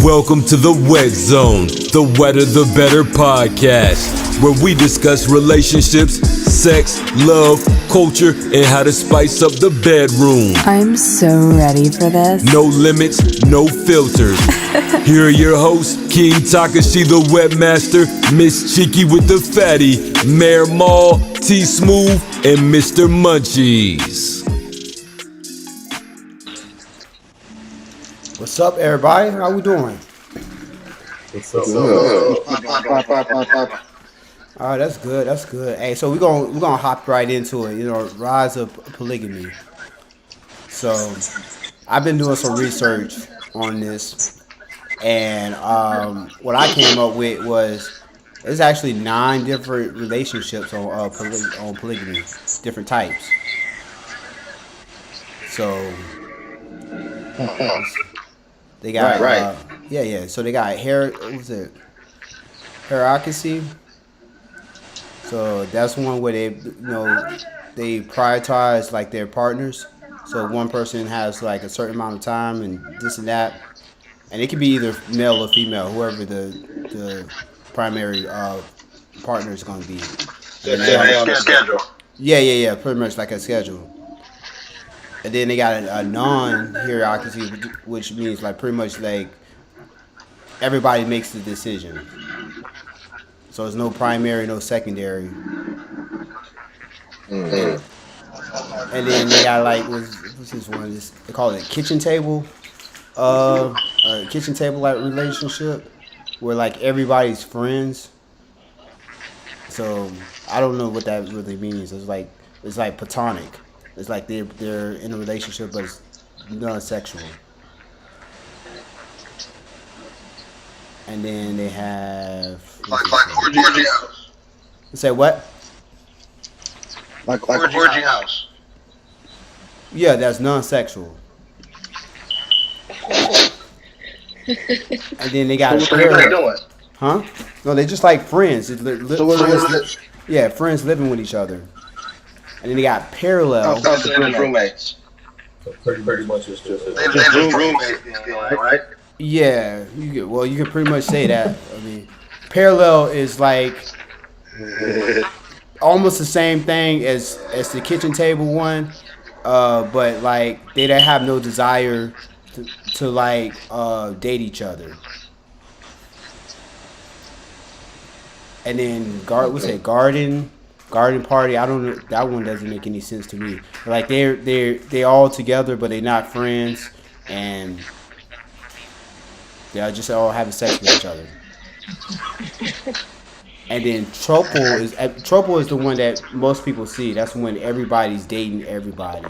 Welcome to the Wet Zone, the wetter the better podcast, where we discuss relationships, sex, love, culture, and how to spice up the bedroom. I'm so ready for this. No limits, no filters. Here are your hosts, King Takashi the Webmaster, Miss Cheeky with the Fatty, Mayor Maul, T Smooth, and Mr. Munchies. What's up, everybody? How we doing? What's up? All right, that's good. That's good. Hey, so we're gonna hop right into it. You know, rise of polygamy. So, I've been doing some research on this, and what I came up with was there's actually 9 different relationships on polygamy, different types. So. They got right. So they got hierarchy. So that's one where they prioritize like their partners. So one person has like a certain amount of time and this and that, and it can be either male or female, whoever the primary partner is going to be. Schedule. Yeah, pretty much like a schedule. And then they got a non-hierarchy, which means like pretty much like everybody makes the decision. So there's no primary, no secondary. Mm-hmm. And then they got like what's this one? They call it kitchen table, kitchen table like relationship, where like everybody's friends. So I don't know what that really means. It's like platonic. It's like they're in a relationship, but it's non-sexual. And then they have like orgy house. Say what? Like orgy house. Yeah, that's non-sexual. And then they got So what are they doing? Huh? No, they just like friends. Yeah, friends living with each other. And then they got parallel. Roommates. So pretty much it's just They just roommates, right? Yeah, you can pretty much say that. I mean, parallel is like almost the same thing as the kitchen table one, but like they don't have no desire to like date each other. And then garden party. I don't know. That one doesn't make any sense to me. Like they're all together, but they're not friends, and they're just all having sex with each other. And then tropo is the one that most people see. That's when everybody's dating everybody.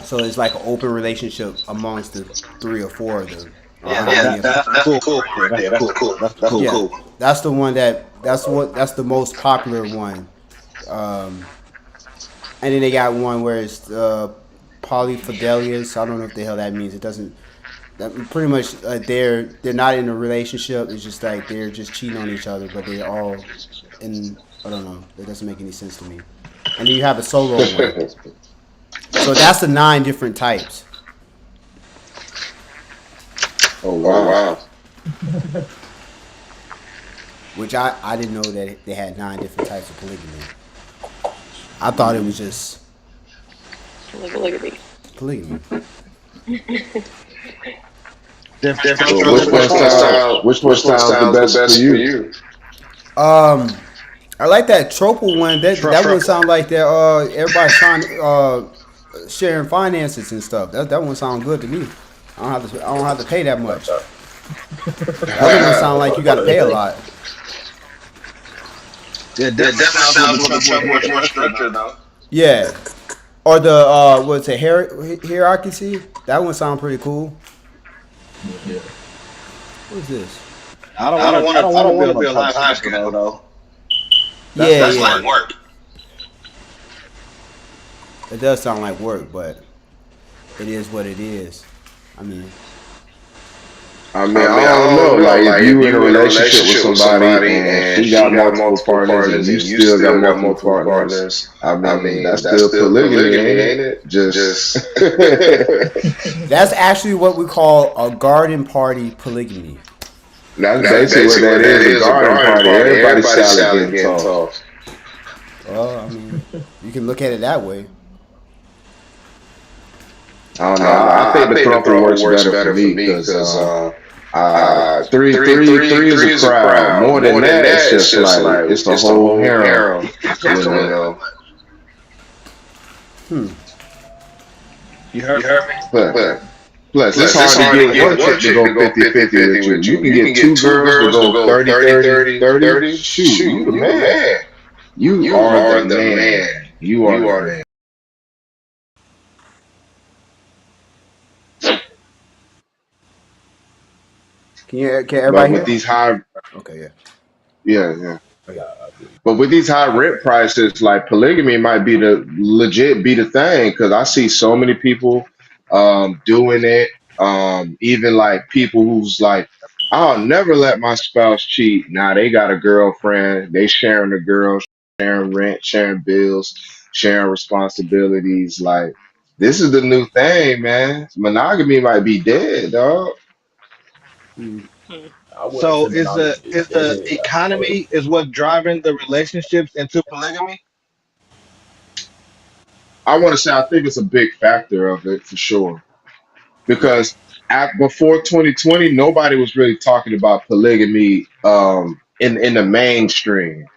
So it's like an open relationship amongst the 3 or 4 of them. That's cool. That's cool. That's the one that's the most popular one. And then they got one where it's polyfidelious. I don't know what the hell that means. It doesn't. That pretty much they're not in a relationship. It's just like they're just cheating on each other, but they're all in. I don't know. That doesn't make any sense to me. And then you have a solo one. So that's the 9 different types. Oh wow. Which I didn't know that they had 9 different types of polygamy. I thought it was just Polygamy. Which one sounds the best for you? I like that tropical one. That one sound like that. Everybody's trying sharing finances and stuff. That one sound good to me. I don't have to pay that much. That one sound like you got to pay a lot. Yeah, that definitely sounds much more structured though. Yeah, or the what's it, hierarchy? That one sound pretty cool. Yeah. What's this? I don't want to be a live high school though. That's like work. It does sound like work, but it is what it is. I mean, I mean, I don't know. Like, if you in a relationship with somebody and she got multiple partners and you still got multiple partners, I mean, that's still polygamy, ain't it? Just That's actually what we call a garden party polygamy. that's basically what that is, a garden party. Everybody's salad getting tossed. Well, I mean, you can look at it that way. I don't know. I think the throuple works better for me because three is a crowd. More than that, it's just like it's the whole harem, you know. Hmm. You heard me? But plus, it's hard to get one chick to go 50-50 with you. You can get two girls to go 30-30-30. Shoot, you the man. You are the man. You are the man. Can But everybody with hear? these high, Okay, yeah. yeah. Yeah, I feel you. But with these high rent prices, like polygamy might be the legit be the thing because I see so many people doing it. Even like people who's like, I'll never let my spouse cheat. Now they got a girlfriend, they sharing the girl, sharing rent, sharing bills, sharing responsibilities. Like this is the new thing, man. Monogamy might be dead, dog. Hmm. Hmm. I wouldn't So say monogamy is is the dead. I feel like economy is what driving the relationships into polygamy? I want to say I think it's a big factor of it for sure. Because before 2020, nobody was really talking about polygamy in the mainstream.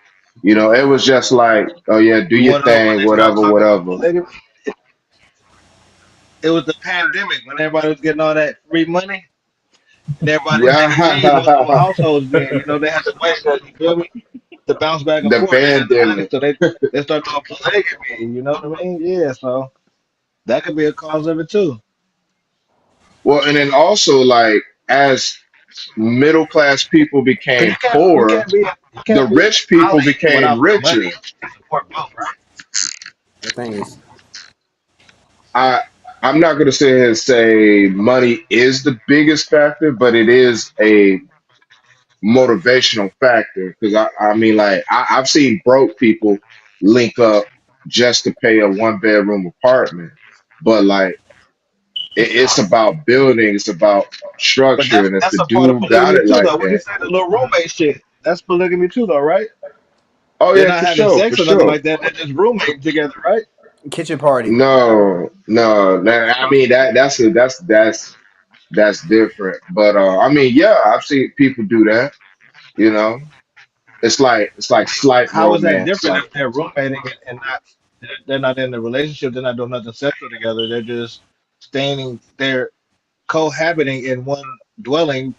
You know, it was just like, oh yeah, do You your want to know when thing, they started whatever, talking about whatever. polygamy? It was the pandemic when everybody was getting all that free money and everybody had to leave multiple Yeah, households again. You know, they had to wait, you feel me, to bounce back and the forth. They had the money, pandemic. so they started doing polygamy. You know what I mean? Yeah, so that could be a cause of it too. Well, and then also like as middle class people Cause became you poor, can't be the rich people poly became without the money richer. to support both, right? The thing is, I I'm not gonna sit here and say money is the biggest factor, but it is a motivational factor because I mean like I've seen broke people link up just to pay a one bedroom apartment, but like it's about building, it's about But structure, and if that's the a part of dude got polygamy it too, like though. When you that, say the little roommate shit, that's polygamy too, though, right? oh They're yeah, not for having sure, for sex or nothing sure. like that. They're just roommating together, right? kitchen party. No, I mean that's different, but I mean yeah, I've seen people do that. You know, it's like slight How is that romance, different like if they're roommating and not they're not in a relationship, they're not doing nothing sexual together, they're just staying, they're cohabiting in one dwelling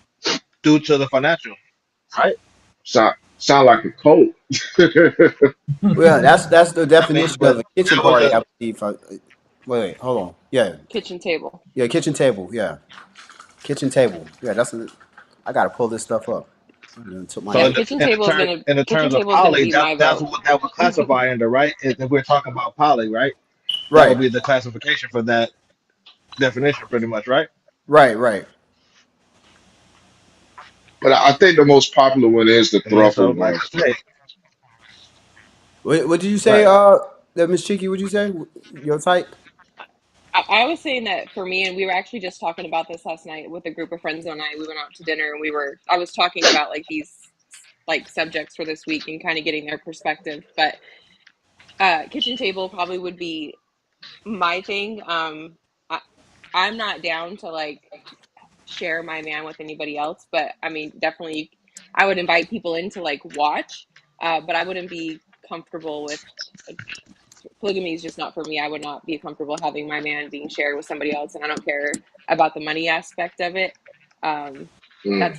due to the financial, right? sound like a cult. Well, yeah, that's the I mean, definition but of a kitchen there was party, a I believe. Wait, hold on. Yeah, Kitchen table. yeah, kitchen table. Yeah, kitchen table. Yeah, that's. I gotta pull this stuff up. I done took my so Yeah, notes. in the kitchen terms of table is gonna poly, be my that's vote. what that would classify under, right? If we're talking about poly, right? That would Right, be the classification for that definition, pretty much, right? right. But I think the most popular one is the And so, thruple like one. I say, What did you say? right. That Miss Cheeky. What did you say? Your type? I was saying that for me, and we were actually just talking about this last night with a group of friends and I. We went out to dinner and I was talking about like these like subjects for this week and kind of getting their perspective. But kitchen table probably would be my thing. I, I'm not down to like share my man with anybody else, but I mean, definitely, I would invite people in to like watch, but I wouldn't be comfortable with polygamy is just not for me. I would not be comfortable having my man being shared with somebody else, and I don't care about the money aspect of it. Um, Mm.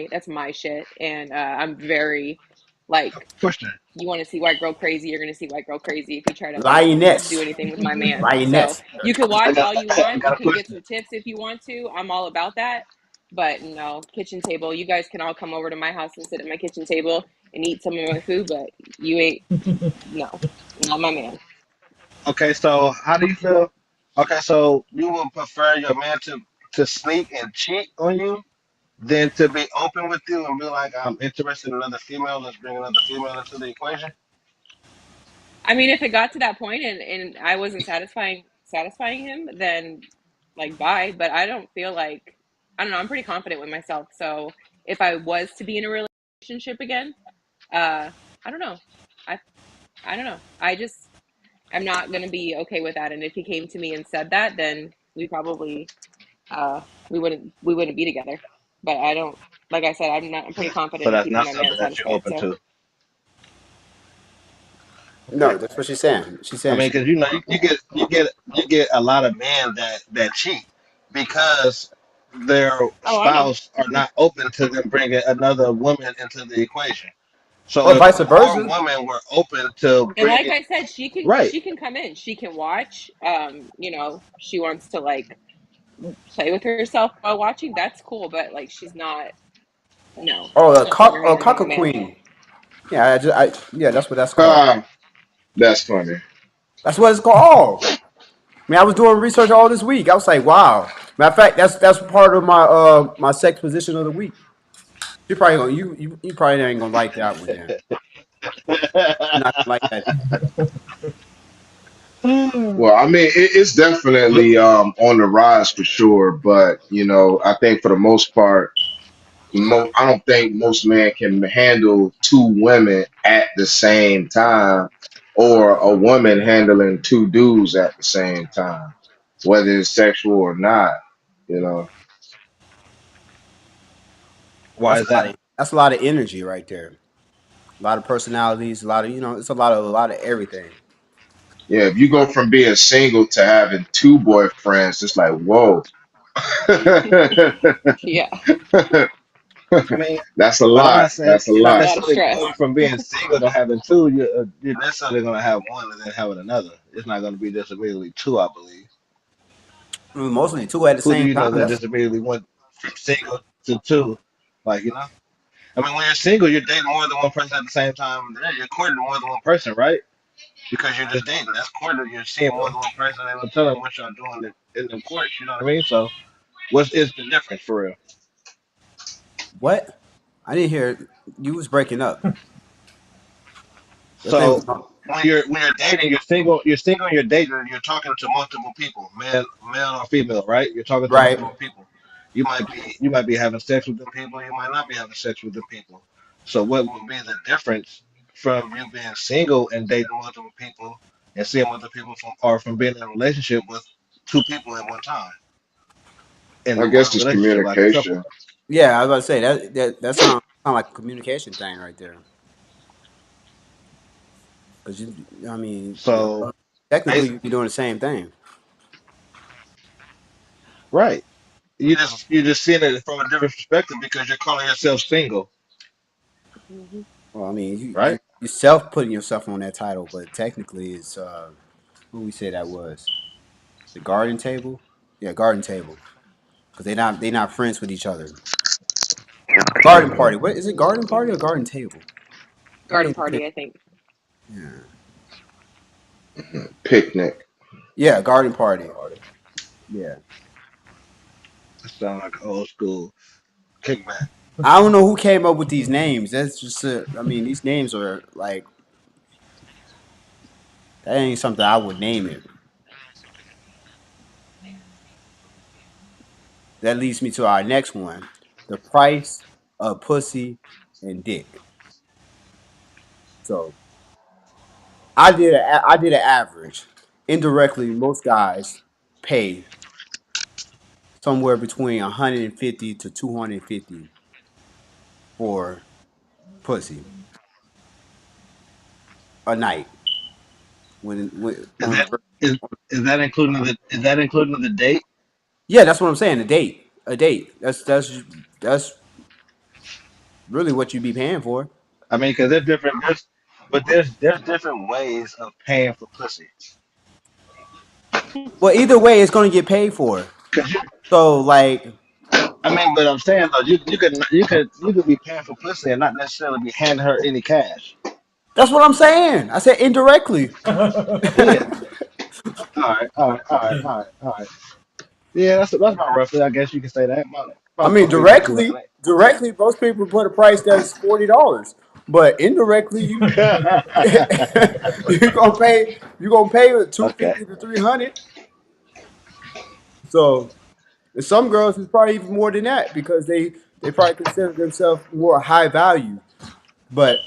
that's my shit, and I'm very like Question. you want to see white girl crazy, you're gonna see white girl crazy if you try to like do Lioness. anything with my man. So Lioness. you can I watch got all you I want, got you a can get question. some tips if you want to. I'm all about that. But no, kitchen table. You guys can all come over to my house and sit at my kitchen table and eat some of my food, but you ain't no, not my man. Okay, so how do you feel? Okay, so you would prefer your man to sneak and cheat on you? than to be open with you and be like, I'm interested in another female. Let's bring another female into the equation. I mean, if it got to that point and I wasn't satisfying him, then like bye. But I don't feel like I don't know. I'm pretty confident with myself. So if I was to be in a relationship again, I don't know. I I don't know. I just I'm not gonna be okay with that. And if he came to me and said that, then we probably uh we wouldn't be together. But I don't like I said, I'm pretty So confident in that's keeping not my man something that you're satisfied. open So to. No, that's what she's saying. She's I saying mean, she. because you get a lot of men that cheat because their oh I know. spouse are not open to them bringing another woman into the equation. So Or if vice more versa. women were open to And like bringing, I said, she can right, she can come in. She can watch. She wants to like play with herself while watching. That's cool, but like she's not. No, Oh, she's not putting her a hands on cocker my man. queen. Yeah, yeah, that's what that's called. Ah, that's funny. That's what it's called. I mean, I was doing research all this week. I was like, wow. Matter of fact, that's part of my my sex position of the week. You probably gonna you probably ain't gonna like that one then. You're not gonna like that. Well, I mean, it's definitely on the rise for sure, but I think for the most part, I don't think most men can handle two women at the same time, or a woman handling two dudes at the same time, whether it's sexual or not. You know, why is that? That's a lot of energy right there. A lot of personalities, a lot of it's a lot of everything. yeah. If you go from being single to having two boyfriends, it's like whoa. Yeah, I mean, That's a but I'm lot. not saying That's a you're not a lot. lot of necessarily stress. going from being single to having two. You're necessarily going to have one and then having another. It's not going to be just immediately two, I believe. I mean, mostly two at the Who do same you know time. that That's just immediately went from single to two? Like, I mean, when you're single, you're dating more than one person at the same time. Yeah, you're courting more than one person, right? Because you're just dating. That's courting. You're seeing more than one person and they're telling what y'all doing in the courts. You know what I mean? So, what is the difference for real? what I didn't hear. You was breaking up. Your thing was So when you're dating, you're single, and you're dating, and you're talking to multiple people, male or female, right? You're talking to right. multiple people. You might be having sex with them people. You might not be having sex with them people. So what would be the difference from you being single and dating multiple people and seeing multiple people from being in a relationship with two people at one time in I one guess it's relationship like a couple? communication. Yeah, I was about to say that sound like a communication thing right there. Because I mean, So technically bas- you'd be doing the same thing. right, you just seeing it from a different perspective because you're calling yourself single, Hmm. Well, I mean, right? you self putting yourself on that title, but technically it's who we say that was the garden table. Yeah, garden table. Because they not friends with each other. Garden party. What is it? Garden party or garden table? I Garden think. party, I think. Yeah. Picnic. Yeah, garden party. Yeah. Sound like old school kickback. I don't know who came up with these names. That's just I mean, these names are like that ain't something I would name it. That leads me to our next one: the price of pussy and dick. So I did an average. Indirectly, most guys pay somewhere between 150 to 250 for pussy a night. Is On that is is that including the date? yeah, that's what I'm saying. A date. That's really what you'd be paying for. I mean, because there's different ways of paying for pussy. Well, either way, it's going to get paid for. Cause So like I mean, but I'm saying though, you could be paying for pussy and not necessarily be handing her any cash. that's what I'm saying. I said indirectly. Yeah. All right. All right. All right. All right. All right. Yeah, that's about roughly. I guess you can say that. I About mean, 250 to 200. directly, most people put a price that's $40, but indirectly, you gonna pay Okay. 250 to 300. So, and some girls is probably even more than that because they probably consider themselves more high value. But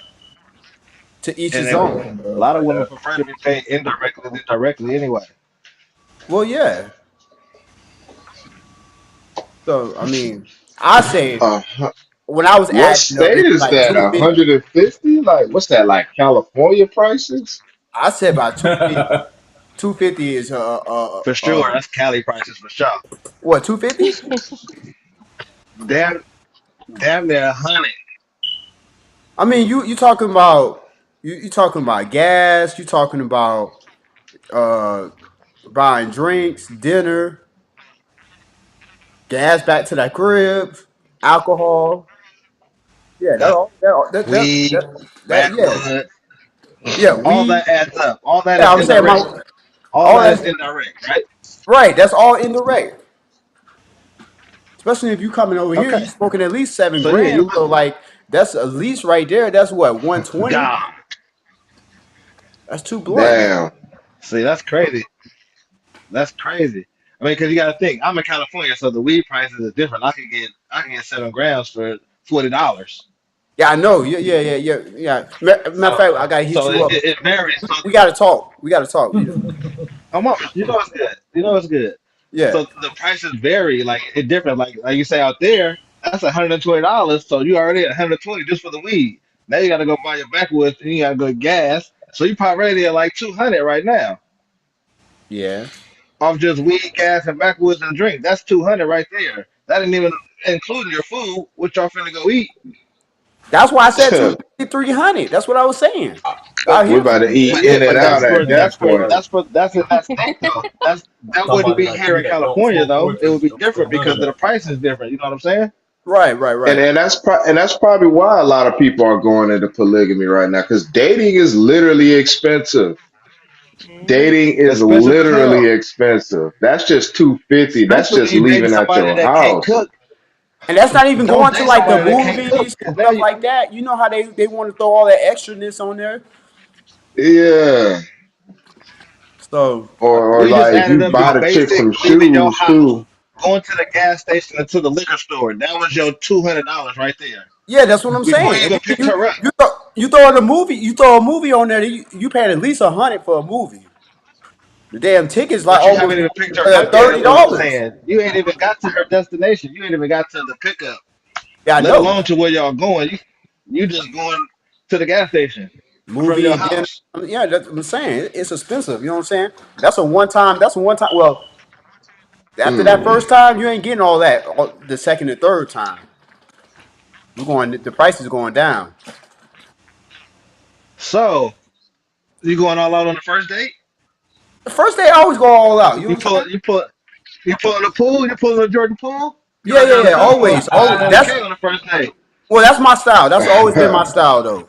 to each And his then own. a lot of women prefer to be paid indirectly than directly anyway. Well, yeah. So I mean, I say Uh, hu- when I was what adding up, state it'd be is like that? 250. 150? Like, what's that? Like California prices? I said about 250. 250 is For sure, that's Cali prices for sure. what 250? Damn, damn near 100. I mean, you talking about you talking about gas, you talking about uh buying drinks, dinner, gas back to that crib, alcohol. Yeah, That weed, that yeah. backwood, Yeah, all we that adds up. All that yeah, is I'm saying indirect. my All all that is that's indirect, right? right, that's all indirect. Especially if you coming over here, Okay. you smoking at least seven So yeah, grams. you So look. like that's at least right there. That's what 120. God. That's two blunts. Damn. See, that's crazy. That's crazy. I mean, because you got to think, I'm in California, so the weed prices are different. I can get 7 grams for $40. Yeah, I know. Yeah. Matter of So fact, I gotta hit so you it, up. it varies. So We gotta talk. We gotta talk. I'm on, you know it's good. You know it's good. Yeah, So the prices vary, like it different. Like you say out there, that's $120. So you already at 120 just for the weed. Now you got to go buy your backwoods and you got to go get gas. So you probably already at like 200 right now yeah. off just weed, gas, and backwoods and drink. That's 200 right there. That ain't even including your food, which y'all finna go eat. That's why I said 250, 300. That's what I was saying. But Out We're here, about to eat but yeah, in and but out that's at for that that's for point. that's for that's in that state though. That wouldn't be here in California though. It would be different because the price is different. You know what I'm saying? right. And that's probably why a lot of people are going into polygamy right now because dating is literally expensive. Dating is Expensive as literally hell, expensive. That's just 250. That's especially just when you dating leaving at somebody your that can't house. cook. And that's not even Don't going to date like the somebody that can't cook movies and because now stuff you like that. You know how they want to throw all that extraness on there. Yeah. So Or we just like added you up buy your the chick basic some leaving your shoes house, too. going to the gas station and to the liquor store. That was your $200 right there yeah, that's what I'm before you saying. And even then picked her up. you throw in a movie, you throw a movie on there. You paying at least 100 for a movie. The damn ticket's like But you almost haven't even picked her up yet, is what I'm $30. saying. You ain't even got to her destination. You ain't even got to the pickup, Yeah, I let know. alone to where y'all going. You just going to the gas station from Movie your dinner. house. Yeah, that's what I'm saying. It's expensive. You know what I'm saying? That's a one time. That's a one time. Well, after that Mm. first time, you ain't getting all that. The second and third time, we're going. The price is going down. So you going all out on the first date? The first day, I always go all out. You know You what I'm pull saying? you pull you pulling the pool, you pulling the Jordan pool, you Yeah, run down the pool, always, or always. sitting on the That's K on the first date. well, that's my style. That's always been my style, though.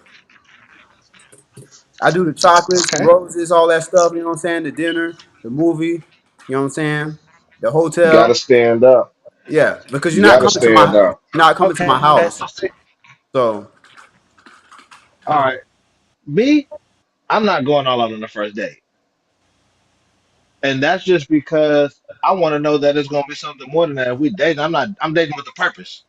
I do the chocolates, the Okay. roses, all that stuff. You know what I'm saying? The dinner, the movie. You know what I'm saying? The You gotta hotel. stand up. Yeah, because You gotta stand up. you're not coming to Okay. my house. So see, So all right. Me, I'm not going all out on the first date. And that's just because I want to know that it's gonna be something more than that. If we dating, I'm dating with a purpose.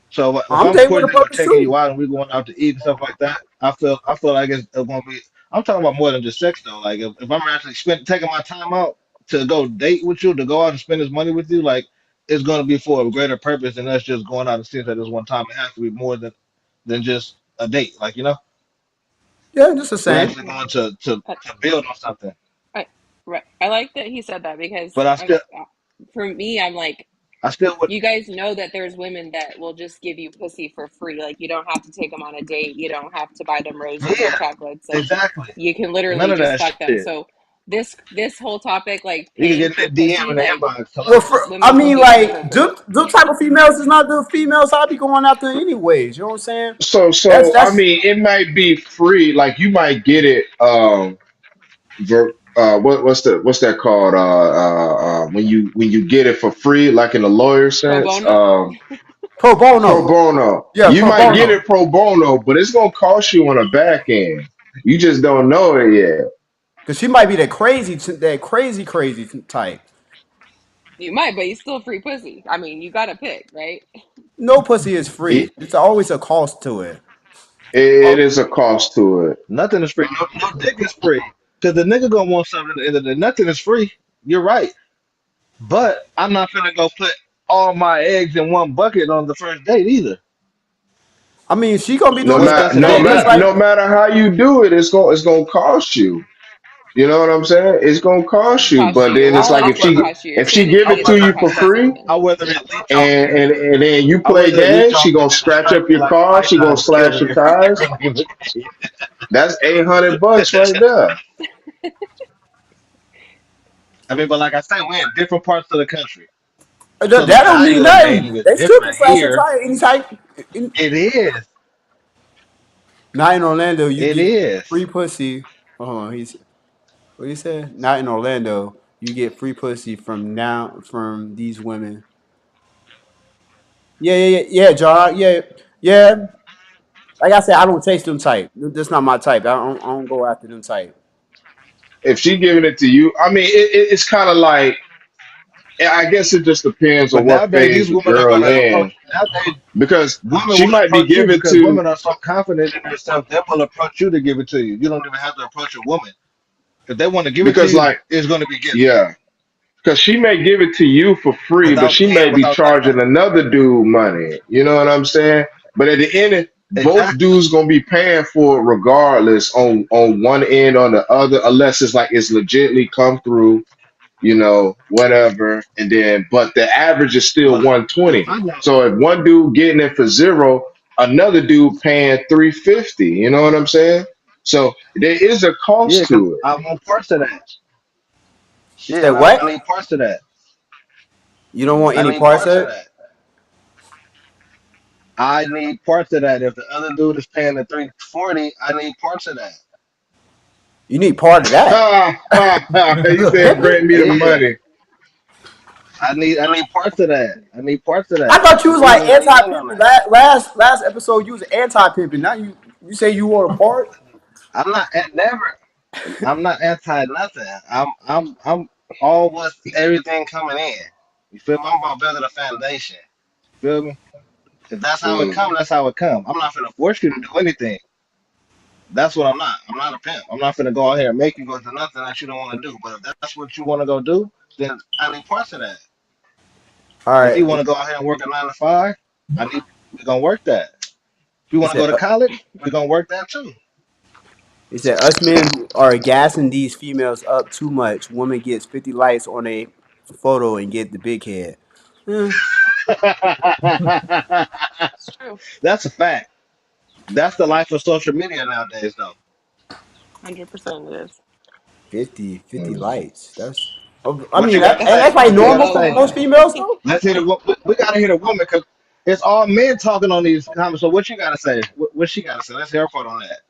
So if I'm I'm dating with a courting you or purpose taking too. you out and we're going out to eat and stuff like that, I feel like it's gonna be. I'm talking about more than just sex though. Like if I'm actually taking my time out to go date with you, to go out and spend this money with you, like it's gonna be for a greater purpose than us just going out and seeing that this one time. It has to be more than just a date. Like Yeah, just the we're same. actually going to I, to build on something. I, right. I like that he said that because But for me, I'm like, I still would. you guys know that there's women that will just give you pussy for free. Like you don't have to take them on a date. You don't have to buy them roses or Yeah, chocolates. Like exactly. you can None literally of just that fuck them. shit. So this whole topic, like You can paying get in for that DM pussy, in the like inbox. Well, Hello. I women will mean, give that for like, free. them type of females is not the females I be going after anyways. You know what I'm saying? So I That's mean, it might be free. Like you might get it what's that called? When you get it for free, like in a lawyer Pro sense, bono. Pro pro bono. bono. Yeah, You pro might get bono. it pro bono, but it's gonna cost you on the back end. You just don't know it yet. Because she might be that crazy type. You might, but you still free pussy. I mean, you gotta pick, right? No pussy is free. It, It's always a cost to it. it Oh, is a cost to it. nothing is free. No, no dick is free. Because the nigga gonna want something at the end of the day. Nothing is free. You're right. But I'm not gonna go put all my eggs in one bucket on the first date either. I mean, she gonna be No doing What's matter best in no both just matter like no hands? matter how you do it, it's gonna cost you. You know what I'm saying? It's gonna cost you. Cost But you. then All it's of like it's I'd gonna rather cost you. if As soon she as give you I'd it get to there, rather it's you gonna for cost you free, something. I'd rather it leech off and me. and then you I'd play rather it leech games, off she me gonna than to scratch straight up be your like car, she gonna python and kill slash me your before you tires. even give it to me. That's $800 right there. I mean, but like I said, we're in different parts of the country. that, So the that don't mean value of nothing. dating is They still can different slash your here. tire anytime. It is. Not in Orlando, you It get is. free pussy. Hold on, what he said? Not in Orlando, you get free pussy from these women. Yeah, John. Yeah. Like I said, I don't taste them type. That's not my type. I don't go after them type. If she giving it to you, I mean, it's kind of like I guess it just depends But on what nowadays, phase these the women are girl going to in, approach. Nowadays, because women she will might be approach you given because to women are so confident in themselves. They will approach you to give it to you. You don't even have to approach a woman. If they want to give it to because you, like it's going to be given yeah, because she may give it to you for free, but without she paying, may be without talking charging about another dude money. You know what I'm saying? But at the end, both exactly. dudes gonna be paying for it regardless on one end or the other, unless it's like it's legitly come through, whatever. And then, but the average is still But if 120. I know, So if one dude getting it for zero, another dude paying 350. You know what I'm saying? So there is a yeah, cost because to it. I want parts of that. You Shit, said I what? need parts of that. You don't want I any need parts parts of of it? that. I need parts of that. If the other dude is paying the 340, I need parts of that. You need part of that. You said bring me the Yeah, money. I need parts of that. I need parts of I that. thought you You was ain't like gonna let me anti in on pimping. that. Last episode you was anti pimping. Now you say you want a part. I'm not never. I'm not anti nothing. I'm all with everything coming in. You feel me? I'm about building a foundation. You feel me? If that's how it Mm. come, that's how it come. I'm not gonna force you to do anything. That's what I'm not. I'm not a pimp. I'm not gonna go out here and make you go do nothing that you don't want to do. But if that's what you want to go do, then I need parts of that. All If you right. want to go out here and work a 9 to 5, we're gonna work that. If you He want to go said. to college, we're gonna work that too. He said us men are gassing these females up too much. Woman gets 50 likes on a photo and get the big head. Eh, It's true. That's a fact. That's the life of social media nowadays, though. 100% it is. 50 Mm. likes. That's. I What mean, you got to That's say? that's like like What you posting got to normal for say? most Bobo. females, though. Let's hit it. We gotta hit a woman because it's all men talking on these comments. So what you gotta say? What she gotta say? Let's hear her part on that.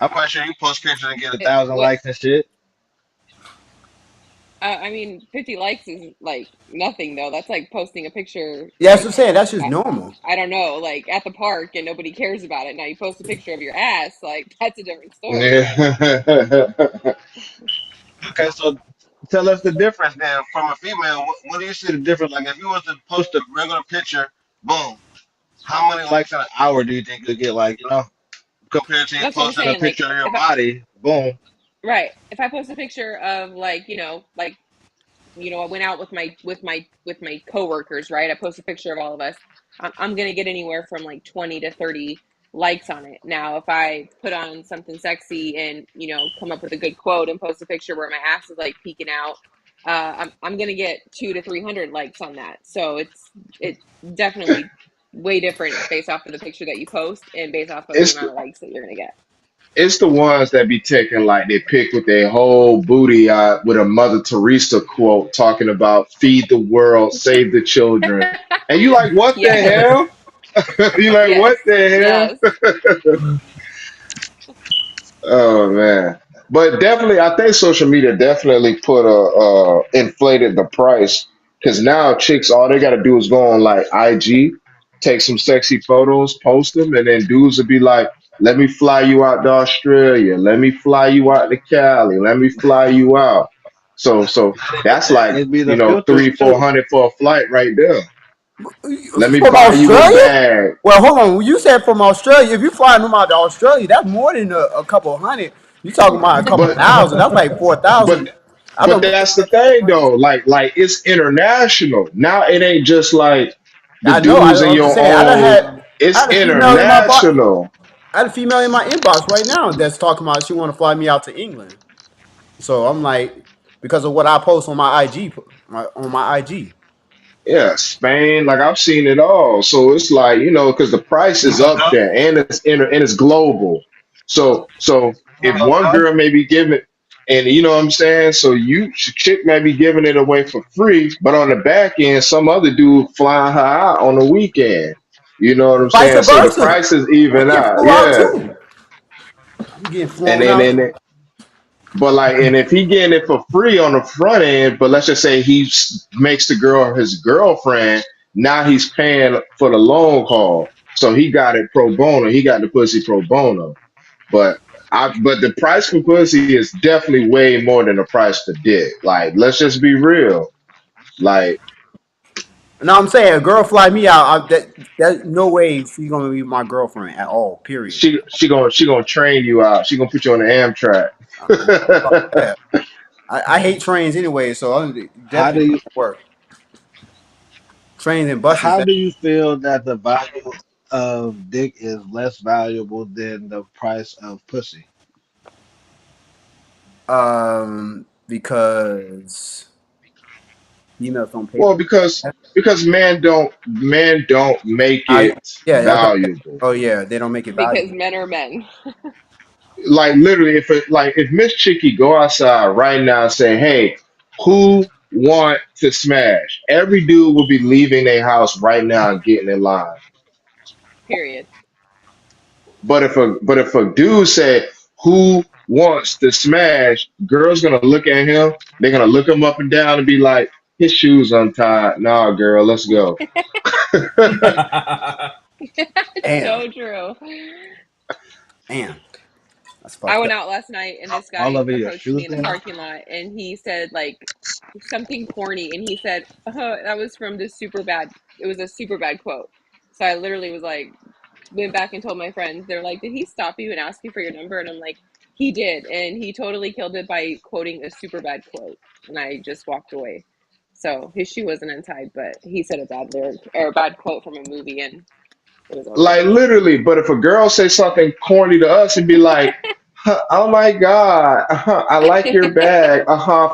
I'm quite sure you post pictures and get a thousand What? likes and shit. I mean, 50 likes is like nothing though. That's like posting a picture, Yeah, that's what like I'm saying. That's just I, normal. I don't know, like at the park and nobody cares about it. Now you post a picture of your ass, like that's a different story. But Yeah. Okay, so tell us the difference then from a female. What do you see the difference? Like if you was to post a regular picture, boom, how many likes in an hour do you think you'll get? Like compared to you that's what I'm posting a saying. Like picture of your if I body, boom. right, if I post a picture of like like I went out with my coworkers, right? I post a picture of all of us. I'm gonna get anywhere from like 20 to 30 likes on it. Now, if I put on something sexy and come up with a good quote and post a picture where my ass is like peeking out, I'm gonna get 200 to 300 likes on that. So it's definitely way different based off of the picture that you post and based off of the it's amount of likes that you're gonna get. it's the ones that be taking like they pick with their whole booty out with a Mother Teresa quote talking about feed the world, save the children. And you like, what the Yes, hell? You like, yes, what the yes. hell? Oh man. But definitely, I think social media definitely put inflated the price because now chicks all they got to do is go on like IG, take some sexy photos, post them, and then dudes would be like, "Let me fly you out to Australia. Let me fly you out to Cali. Let me fly you out." So that's like It'd be the filters three, four too. hundred for a flight right there. Let me From buy you a Australia? bag. Well, hold on. You said from Australia. If you flying them out to Australia, that's more than a couple hundred. You talking about a couple But thousand? That's like 4,000. but I've but been looking that's the at that thing money. though. Like it's international. Now it ain't just like the I know. dudes in I'm just your saying. own. I It's had a female in my box. international. I had a female in my inbox right now that's talking about she want to fly me out to England. So I'm like, because of what I post on my IG, on my IG. Yeah, Spain, like I've seen it all. So it's like, because the price is Female up come, there and it's global. So if female one come. girl may be giving and you know what I'm saying? So you chick may be giving it away for free, but on the back end, some other dude flying her out on the weekend. You know what I'm Vice saying? So the versa. prices I even get out. flew out Yeah. too. I'm getting And flown then out and too. but like, and if he getting it for free on the front end, but let's just say makes the girl his girlfriend, now he's paying for the long haul. So he got it pro bono. He got the pussy pro bono. But but the price for pussy is definitely way more than the price for dick. Like, let's just be real. Like, No, I'm saying a girl fly me out. That no way she's gonna be my girlfriend at all. Period. she gonna train you out. She gonna put you on the Amtrak. Yeah. I hate trains anyway, so I'm How do definitely you work. Trains and buses. how do you feel that the value of dick is less valuable than the price of pussy? Because females don't pay Well, for because men don't make it. it Yeah. Okay. valuable. Oh yeah, they don't make it because valuable. men are men. Like literally, if Miss Chicky go outside right now and say, "Hey, who want to smash?" Every dude will be leaving their house right now and getting in line. Period. But if a dude said, "Who wants to smash?" Girls gonna look at him. They're gonna look him up and down and be like, "His shoes untied." Nah, girl, let's go. It's Damn. so true. Damn. That's I fucked went up. out last night and this All guy over your approached me shoes in the then? parking lot and he said like something corny and he said, "Oh, that was from the super bad." It was a super bad quote. So I literally was like, went back and told my friends. They're like, "Did he stop you and ask you for your number?" And I'm like, "He did, and he totally killed it by quoting a super bad quote." And I just walked away. So his shoe wasn't untied, but he said a bad lyric or a bad quote from a movie, and it was over. Like literally, but if a girl say something corny to us and be like, "Oh my God, I like your bag,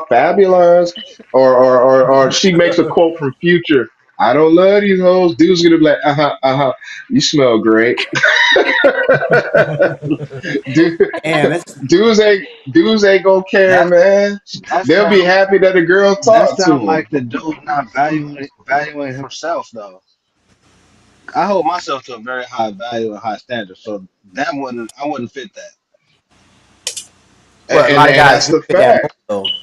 fabulous," or she makes a quote from Future, "I don't love these hoes," dude's gonna be like, you smell great. Dude, Damn. It's dudes ain't gonna care, That man. that They'll be sound happy that a girl that talked to sound them. like the dude not valuing himself though. I hold myself to a very high value and high standard, so that wouldn't I wouldn't fit that. what a And lot of and guys that's do the fit that fact. mold though.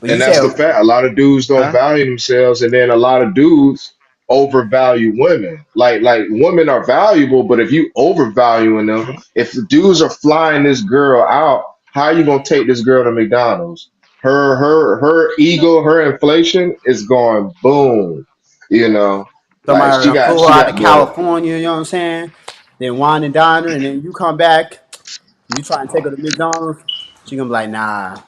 But you And said that's the fact. A lot of dudes don't Huh? value themselves, and then a lot of dudes overvalue women. Like women are valuable, but if you overvaluing them, if the dudes are flying this girl out, how you gonna take this girl to McDonald's? Her ego, her inflation is going boom. You know, like somebody she done got flew her she out to got the California, you know what I'm saying? Then wine and dine her, and then you come back, you try and take her to McDonald's, she gonna be like, nah,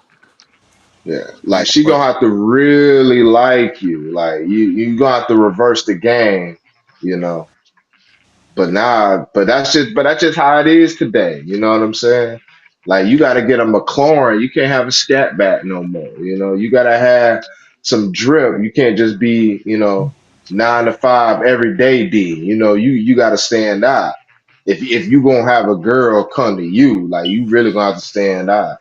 yeah, ain't like gonna she work. gonna have to really like you. Like you gonna have to reverse the game. You know. But that's just how it is today. You know what I'm saying? Like you got to get a McLaurin. You can't have a scat back no more. You got to have some drip. You can't just be 9 to 5 every day D. You got to stand out. If you gonna have a girl come to you, like you really gonna have to stand out.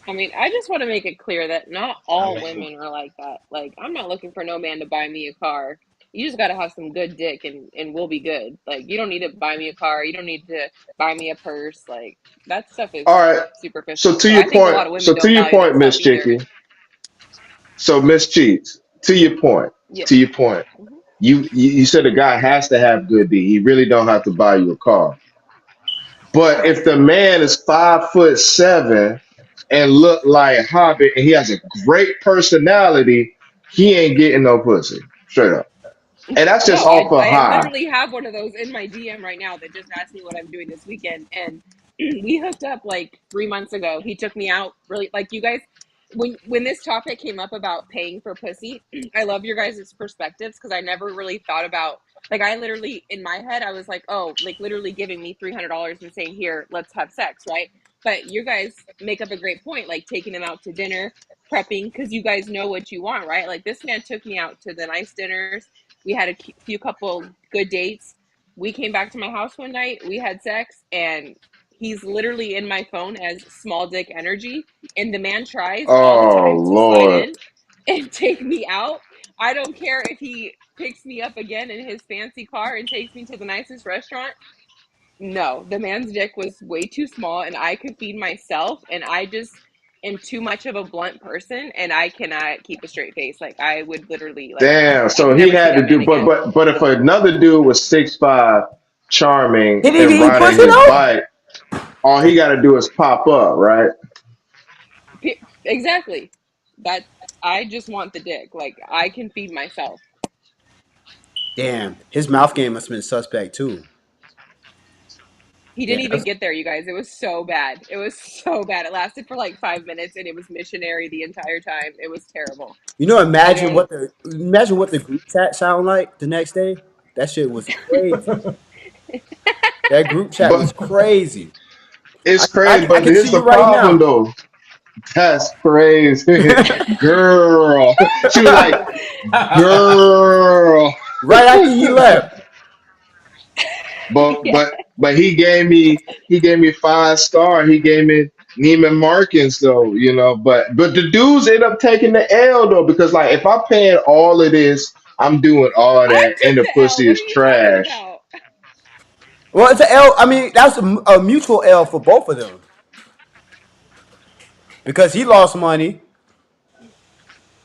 I mean, I just want to make it clear that not I all mean, women are like that. Like, I'm not looking for no man to buy me a car. You just got to have some good dick and we'll be good. Like, you don't need to buy me a car. You don't need to buy me a purse. Like, that stuff All is right. So superficial. to So I your think a point, lot of women don't value Miss themselves either. Chicky. So Miss Cheeks, Yeah. to your point, Hmm. you said a guy has to have good D. He really don't have to buy you a car. But if Correct. the man is 5'7" and look like Hobbit and he has a great personality, he ain't getting no pussy. Straight up. And that's just No, off a I high. literally have one of those in my DM right now that just asked me what I'm doing this weekend. And we hooked up like 3 months ago. He took me out really like you guys when this topic came up about paying for pussy, I love your guys' perspectives because I never really thought about like I literally in my head I was like, oh, like literally giving me $300 and saying, here, let's have sex, right? But you guys make up a great point, like taking them out to dinner, prepping because you guys know what you want, right? Like this man took me out to the nice dinners. We had a few couple good dates. We came back to my house one night. We had sex, and he's literally in my phone as small dick energy. And the man tries all the Oh time to slide Lord. in and take me out. I don't care if he picks me up again in his fancy car and takes me to the nicest restaurant. No, the man's dick was way too small, and I could feed myself. And I just am too much of a blunt person, and I cannot keep a straight face. Like I would literally like Damn. I So could he never see had to that man do again. but if another dude was 6'5", charming He didn't and even eat riding pussy his though. bike, all he gotta do is pop up, right? Exactly. That I just want the dick. Like I can feed myself. Damn, his mouth game must have been suspect too. He Damn, didn't even get there, you guys. It was so bad. It was so bad. It lasted for like 5 minutes and it was missionary the entire time. It was terrible. you know, And then imagine what the group chat sound like the next day. That shit was crazy. That group chat was But crazy. it's crazy. I But can here's see the you right problem now. though. That's crazy. Girl. She was like, girl. Right after he left. But yeah. but but he gave me 5 star. He gave me Neiman Marcus though, you know. But the dudes end up taking the L though because like if I'm paying all of this, I'm doing all I that, and took the the L. pussy What are is you talking trash. about? Well, it's an L. I mean, that's a mutual L for both of them because he lost money.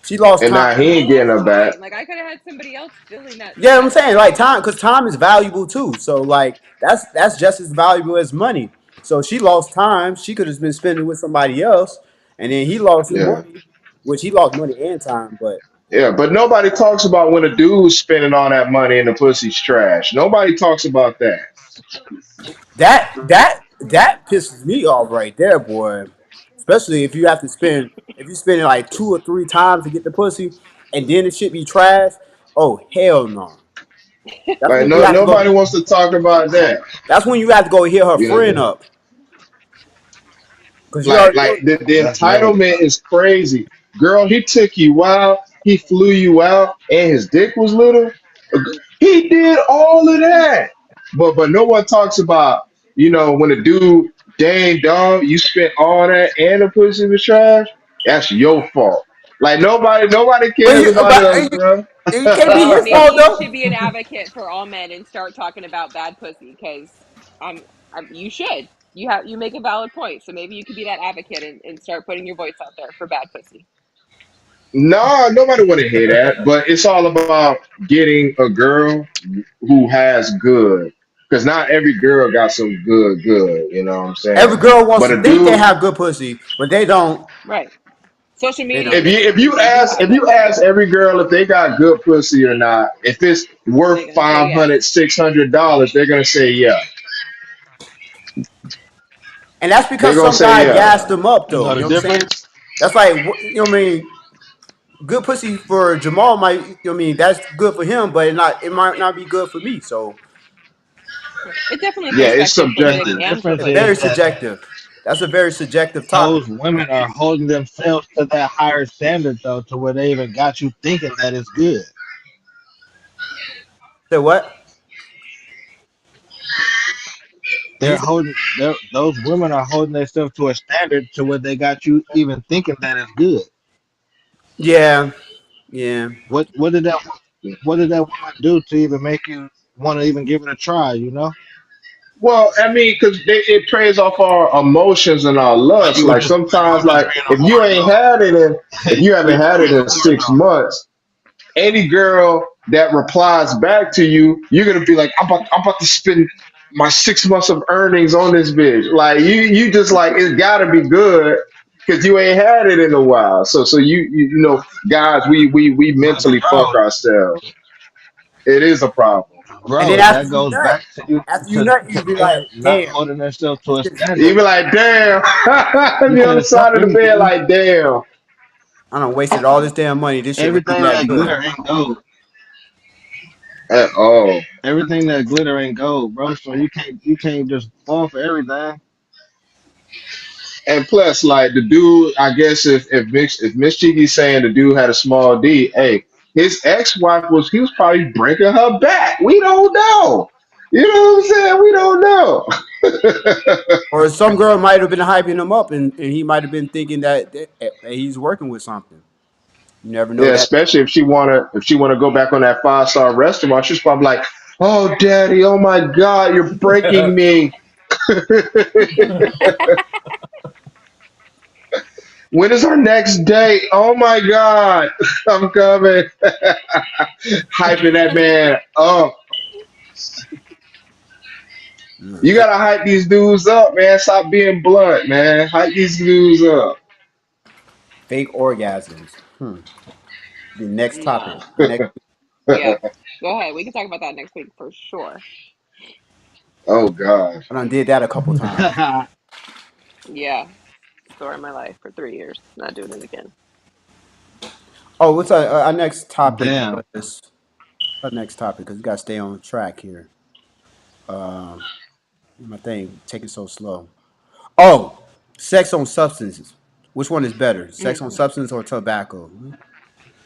She lost And time. now he I ain't getting lost her back. time. Like I could have had somebody else filling Yeah, I'm that saying like time. time because time is valuable too. So like that's just as valuable as money. So she lost time. She could have been spending with somebody else, and then he lost his Yeah. money, which he lost money and time. But Yeah, but nobody talks about when a dude's spending all that money and the pussy's trash. Nobody talks about that. that pisses me off right there, boy. Especially if you have to spend if you spend it like 2 or 3 times to get the pussy, and then it should be trash. Oh hell no! That's Like when you no have to go. nobody wants to talk about that. That's when you have to go hit her You know, friend up because you like already like know. the That's lame. entitlement is crazy. Girl, he took you out, he flew you out, and his dick was little. He did all of that. But no one talks about, when a dude, dang dog, you spent all that and the pussy was trash. That's your fault. Like nobody But cares about us, bro. it can't be his Maybe fault you though. should be an advocate for all men and start talking about bad pussy because you should. You make a valid point. So maybe you could be that advocate and start putting your voice out there for bad pussy. No, nobody want to hear that. But it's all about getting a girl who has good. Because not every girl got some good. You know what I'm Every saying? girl wants But to a think they dude, have good pussy, but they don't. Right. Social They media don't. makes it seem like you have if that you pussy. ask every girl if they got good pussy or not, if it's They're worth gonna say yes. 500, $600, they're gonna say yeah. And that's They're because gonna some say guy yeah. gassed them up You though. know You the know what I'm saying? difference? That's like you know what I mean. Good pussy for Jamal might. You know what I mean, that's good for him, but it might not be good for me. So Right. It's definitely Yeah, it's perspective for And dick the subjective. and for difference it's very is pussy. that subjective. That's a very subjective topic. those women are holding themselves to that higher standard though, to where they even got you thinking that it's good. Say what? He said, Those women are holding themselves to a standard to where they got you even thinking that it's good. yeah, yeah. What did that what did that woman do to even make you want to even give it a try? You know, Well, I mean, because it preys off our emotions and our lust. Like you sometimes, were just like being a if you whore ain't though. had it in, if you You haven't were had it being in a whore 6 months, any girl that replies back to you, you're gonna be like, I'm about to spend my 6 months of earnings on this bitch. Like you just like it's gotta be good because you ain't had it in a while. So guys, we though. But mentally fuck bro, ourselves. It is a problem. And then bro, that after you goes nut, back to you after you to nut, you be men like, not damn, holding themselves to a this is You standard be like, damn, on the other because side of the bed, everything like, damn. I done wasted all this damn money. This shit wasn't even everything that that good. glitter ain't gold. At all. Everything that glitter ain't gold, bro. So you can't just fall for everything. And plus, like the dude, I guess if Miss Chigi's saying the dude had a small D, hey, his ex-wife he was probably breaking her back. We don't know. You know what I'm saying? We don't know. Or some girl might have been hyping him up, and he might have been thinking that he's working with something. You never know Yeah, that. especially if she wanna go back on that 5-star restaurant, she's probably like, "Oh, daddy, oh my God, you're breaking me." When is our next date? Oh my God, I'm coming. Hyping that man up. You Mm, gotta hype these dudes up, man. Stop being blunt, man. Hype these dudes up. fake orgasms. The next topic. No. Next. Yeah. Go ahead. We can talk about that next week for sure. Oh God. I done did that a couple times. Yeah. Story of my life for 3 years. Not doing it again. Oh, what's our next topic? Damn. Was our next topic because we gotta stay on track here. Um, my thing taking so slow. Oh, sex on substances. Which one is better, sex on Mm. substance or tobacco?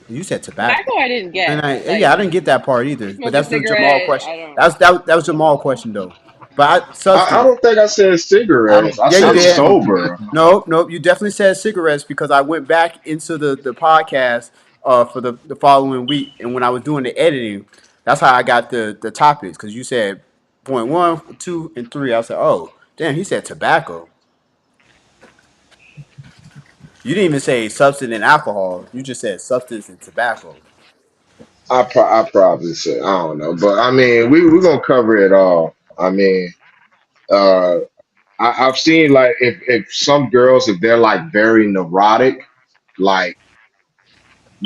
You said tobacco. Tobacco I didn't And get. yeah, Like I didn't get that part either. But smoke a that's the Jamal cigarette. question. I don't That was yeah. Jamal question though. But I substance. don't think I said I don't. cigarettes. I Yeah, you I said don't did. smoke cigarettes sober. no more. No, no, you definitely said cigarettes because I went back into the podcast for the following week, and when I was doing the editing, that's how I got the topics because you said point one, two, and three. I said, oh, damn, he said tobacco. You didn't even say substance and alcohol. You just said substance and tobacco. I probably said I don't know, but I mean we're gonna cover it all. I mean, uh, I've seen like if some girls if they're like very neurotic, like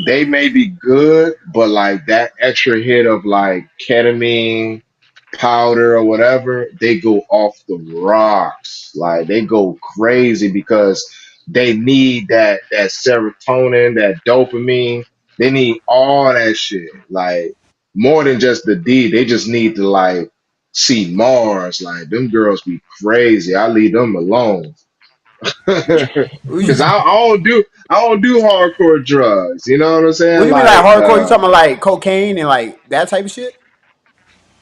they may be good, but like that extra hit of like ketamine, powder, or whatever, they go off the rocks. Like they go crazy because they need that serotonin, that dopamine. They need all that shit. Like more than just the D. They just need to like see Mars. Like them girls be crazy. I leave them alone. Cause What I don't do hardcore drugs. You know what I'm do saying? you mean like Like, hardcore? You talking about like cocaine and like that type of shit?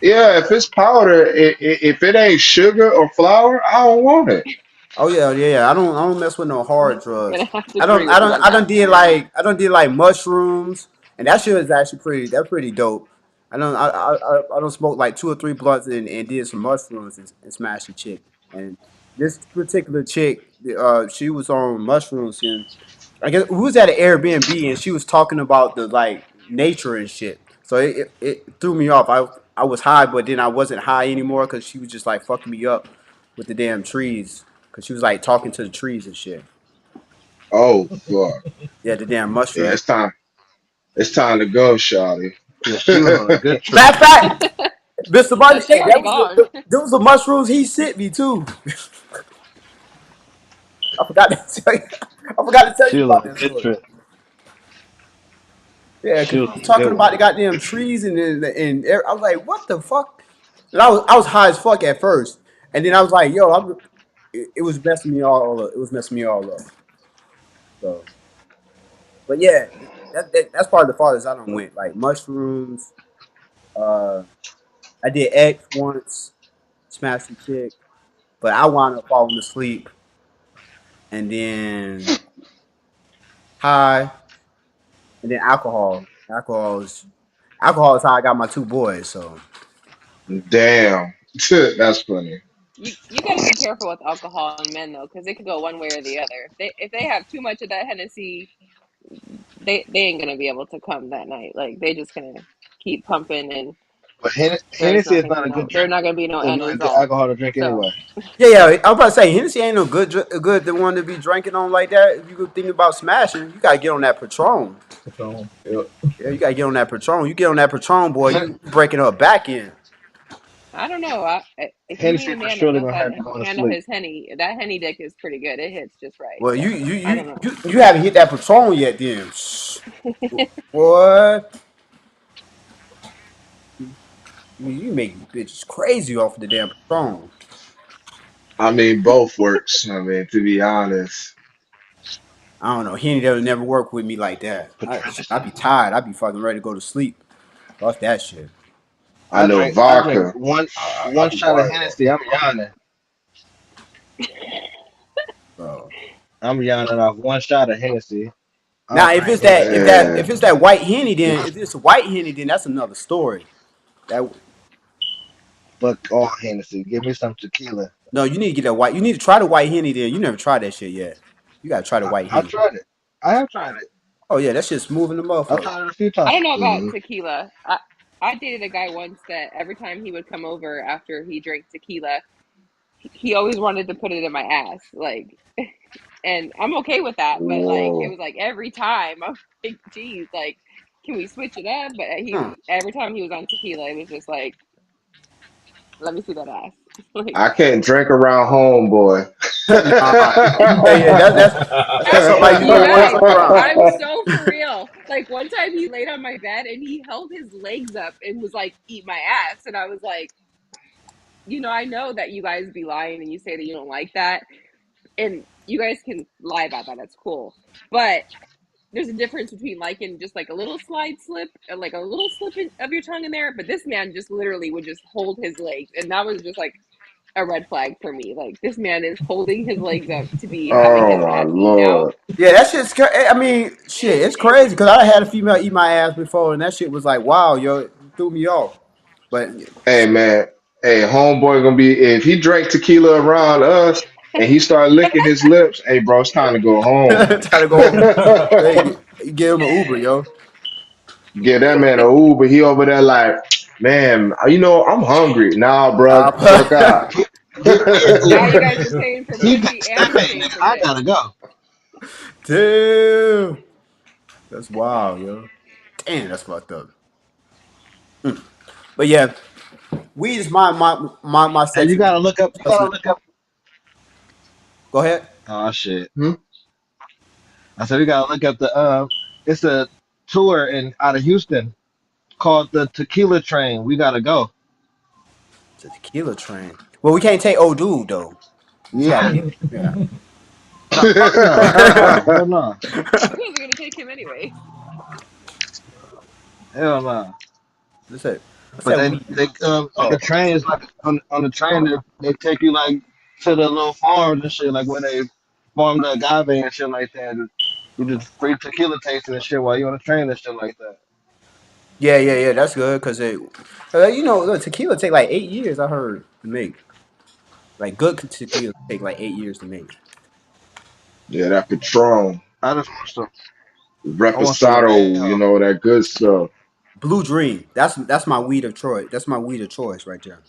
yeah, if it's powder, if it ain't sugar or flour, I don't want it. Oh yeah, yeah, yeah. I don't mess with no hard And drugs. I have to agree with you on I that. don't did like mushrooms, and that shit is actually that's pretty dope. I don't smoke like two or three blunts and did some mushrooms and smashed a chick. And this particular chick, she was on mushrooms and I guess we was at an Airbnb and she was talking about the like nature and shit. So it threw me off. I was high, but then I wasn't high anymore because she was just like fucking me up with the damn trees. Cause she was like talking to the trees and shit. Oh fuck. Yeah, the damn Yeah, mushroom. it's time. It's time to go, Shawty. Yeah, she was on a good Matter trip. of fact, Mr. Martin That she said already gone. those the mushrooms he sent me too. I forgot to tell you. I forgot to tell She you was about on a this good story. trip. Yeah, She because was he was on a good talking about one. the goddamn trees and I was like, what the fuck? And I was high as fuck at first, and then I was like, yo, it was messing me all up. It was messing me all up. So, but yeah, that's part of the farthest I don't went. Like mushrooms. Uh, I did X once, smashed a chick, but I wound up falling asleep, and then high, and then alcohol. Alcohol is Alcohol is how I got my two boys. So Damn, that's funny. You got to be careful with alcohol in men though, because it could go one way or the other. If they have too much of that Hennessy, they ain't gonna be able to come that night. Like they just gonna keep pumping, and But there's Hennessy not is gonna not be a good there's drink. not gonna be no It's end not a good result. alcohol to drink So anyway. yeah, I was about to say Hennessy ain't no good the one to be drinking on like that. If you could think about smashing, you gotta get on that Patron. So, yeah. Yeah, you gotta get on that Patron. You get on that Patron, boy, you breaking her back in. I don't know. If you meet Hennessy a for man that sure knows gonna how have to you going to handle sleep. his henny, that henny dick is pretty good. It hits just right. Well, So I don't know. you haven't hit that Patron yet, then. Boy, you make bitches crazy off of the damn Patron. I mean, both works. I mean, to be honest, I don't know. Henny that would never work with me like that. I'd be tired. I'd be fucking ready to go to sleep. Fuck that shit, I know I drink vodka. one I'd be shot of worried about, Hennessy. I'm yawning. bro. I'm yawning off one shot of Hennessy. I Now, ain't hitting that shit again. Yeah, if it's that white Henny, then if it's a white Henny, then that's another story. That Fuck all Hennessy. Give me some tequila. no, you need to get that white. You need to try the white Henny. Then you never tried that shit yet. You gotta try the white I Henny. tried it. I have tried it. Oh yeah, that shit's smooth in the I've motherfucker. tried it a few I times. don't know about hmm tequila. I dated a guy once that every time he would come over after he drank tequila, he always wanted to put it in my ass. Like, and I'm okay with that, but like it Whoa. was like every time I'm like, geez, like, can we switch it up? But Hmm. he every time he was on tequila, it was just like, let me see that ass. Like, I can't drink around home, boy. Nah, yeah, that's somebody you you don't want to guys, fuck around. I'm so for real. Like one time he laid on my bed and he held his legs up and was like, eat my ass. And I was like, I know that you guys be lying and you say that you don't like that. And you guys can lie about that. That's cool. But there's a difference between liking just like a little slide slip, like a little slip of your tongue in there. But this man just literally would just hold his legs. And that was just like a red flag for me. Like this man is holding his legs up to be having Oh his my ass eaten out. lord. Yeah, that shit's. I mean, shit, it's crazy because I had a female eat my ass before, and that shit was like, wow, yo, it threw me off. But Hey man, hey homeboy gonna be if he drank tequila around us and he start licking his lips. Hey bro, it's time to go home. try to go, hey, give him an Uber, yo. Get that man a Uber. He over there like, man, I'm hungry. Nah, bro, truck out. Uh, Get me an Now you Uber. guys are paying for He got pussy and you're stay, paying nigga. for I dick. gotta go. damn, that's wild, yo. Damn, that's fucked up. But yeah, weed is my And you sexual. gotta look up. You gotta look up. Go ahead. Oh shit! Hmm? I said we gotta look up the. It's a tour in out of Houston called the Tequila Train. We gotta go. It's a tequila train. Well, we can't take old dude though. He's got to Yeah. get. Yeah. No, fuck no. Hell no. You guys are gonna take him anyways. Hell no. That's it. What's But that they weed? they on the Oh, train is like on the train they take you like to the little farms and shit like where they farm the agave and shit like that. You just free tequila tasting and shit while you on the train and shit like that. yeah. That's good because look, tequila take like 8 years. I heard to make. Like good tequila take like 8 years to make. Yeah, that Patron, I just want some. I want some Reposado, anejo. that good stuff. Blue Dream. That's my weed of choice. That's my weed of choice right there.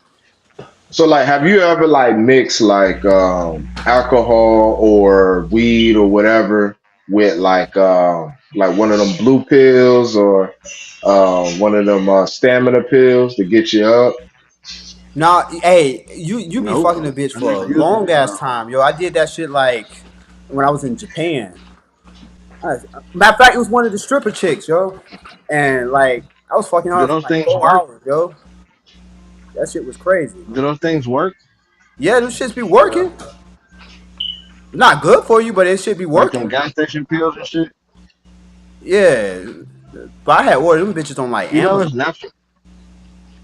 So like have you ever like mixed like alcohol or weed or whatever with like one of them blue pills or one of them stamina pills to get you up? Now, hey, you be Nope. fucking a bitch I for never a used long it. ass No. time, yo. I did that shit like when I was in Japan. I, Matter of fact, it was one of the stripper chicks, yo, and like I was fucking Do her for those like things 4 work? hours, yo. That shit was crazy. Do those things work? Yeah, them shits be Yeah. working. Not good for you, but it should be Like them working. gas station pills and shit. Yeah, but I had ordered them bitches on like You know Amazon. it's natural.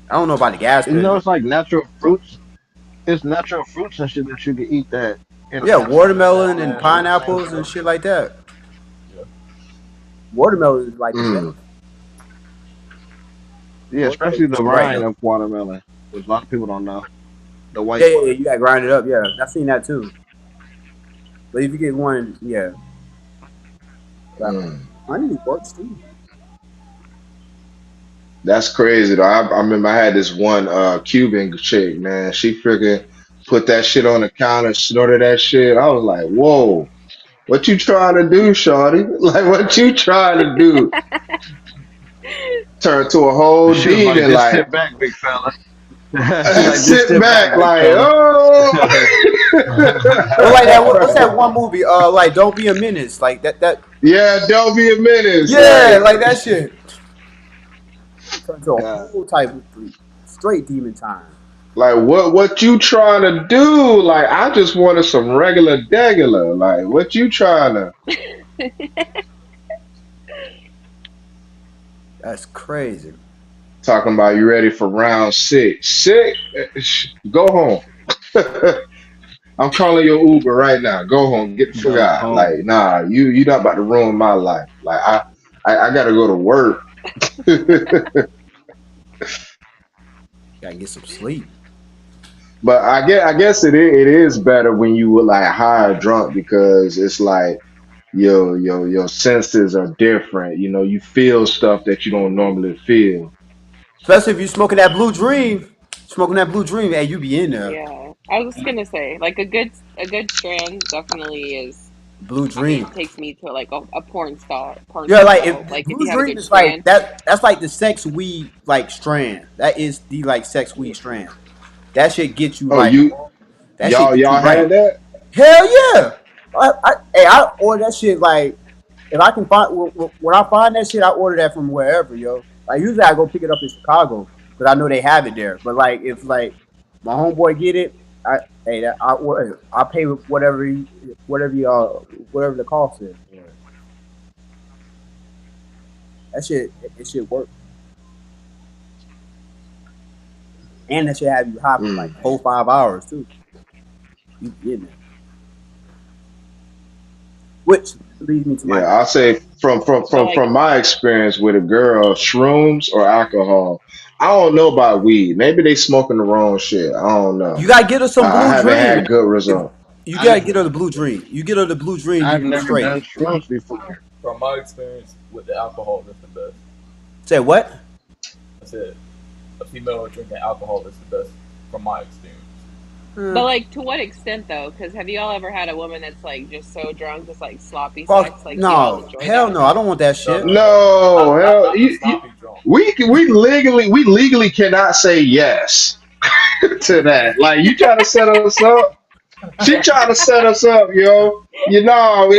I don't know about the gas You know pills. it's like natural fruits. It's natural fruits and shit that you can eat that in a Yeah, capsule that watermelon and has the same pineapples and stuff. shit like that. Yeah. Watermelon is like the best. Mm. Yeah, especially the Right. rind of watermelon, which a lot of people don't know. The Yeah, white yeah, part. yeah. You gotta grind it up. Yeah, I've seen that too. But if you get one, yeah, but Mm. honey works too. That's crazy though. I remember I had this one Cuban chick, man. She freaking put that shit on the counter, snorted that shit. I was like, whoa, what you trying to do, shorty? Like what you trying to do? Turn to a whole She was like, demon, "Just like sit back, big fella." She's like, "Just sit sit back, back, big like, fella." oh. Or like that. What's that one movie? Like Don't Be a Menace. Like that. That. Yeah, don't be a menace. Yeah, like that shit. Turn to a God. whole type of straight demon time. Like what you trying to do? Like I just wanted some regular degular. Like what you trying to That's crazy. talking about? You ready for round six? Six? Go home. I'm calling your Uber right now. Go home. Get the fuck Go out. Like home. nah, you not about to ruin my life. Like I gotta go to work. Gotta get some sleep. But I guess it is better when you were like higher drunk because it's like your senses are different. You know, you feel stuff that you don't normally feel. Especially if you smoking that blue dream. Smoking that blue dream, hey, you be in there. Yeah, I was gonna say like a good strand definitely is. Blue I mean, dream. takes me to like a porn Yeah, like style. if Like if blue you have a dream good is like strand. that. That's like the sex weed like strand. That is the like sex Yeah. weed strand. That shit get you Oh, like. you That shit get you y'all right. had that? Hell yeah. Hey, I order that shit like if I can find when I find that shit, I order that from wherever, yo. Like usually I go pick it up in Chicago because I know they have it there. But like if like my homeboy get it, I hey that I order. I pay whatever the cost is. For it. That shit it should work, and that should have you high for like Mm. 4 5 hours too. You getting it? Which leads me to my Yeah, next. I'll say So like from my experience with a girl, shrooms or alcohol. I don't know about weed. Maybe they smoking the wrong shit. I don't You know. gotta get her some I blue haven't dream. had good If results. you I gotta get her the blue dream, you get her the blue dream, you I've be never straight. done shrooms before. From my experience with the alcohol, that's the best. Say what? I said a female drinking alcohol is the best from my experience. but like to what extent though? Because have you all ever had a woman that's like just so drunk, just like sloppy sex? Fuck Like do y'all no, enjoy hell that? no, I don't want that No, shit. no, no. No, hell, Not the sloppy drunk. we legally cannot say yes to that. Like you trying to set us up. She trying to set us up, yo. You know,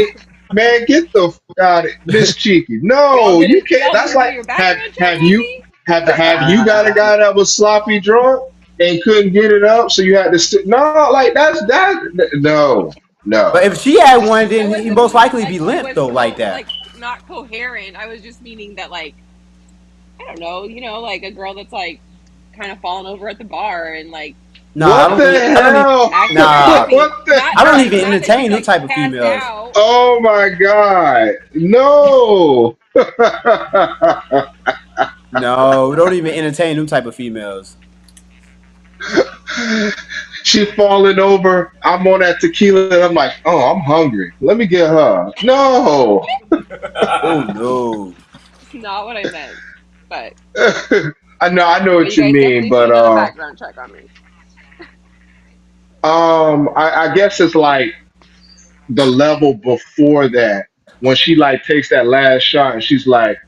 man, get the fuck out of Miss Cheeky. No, you can't. Y'all That's gonna do like your background check have on you me? have you got a guy that was sloppy drunk and couldn't get it up, so you had to sit. No, like that's that. No, But no. if she had one, I then he wasn't most meaning likely be like he limp was though, like that. like not coherent. I was just meaning that like I don't know, like a girl that's like kind of falling over at the bar and like Nah, What the I don't even. hell? acting Nah, sloppy. What the Not I don't like even not that she's entertain them like type of passed females. out. Oh my God. No. No, we don't even entertain them type of females. She falling over. I'm on that tequila and I'm like, oh, I'm hungry. Let me get her. No. Oh no. Not what I meant. But I know but what you you guys mean, definitely should but have done a background check on me. I guess it's like the level before that when she like takes that last shot and she's like,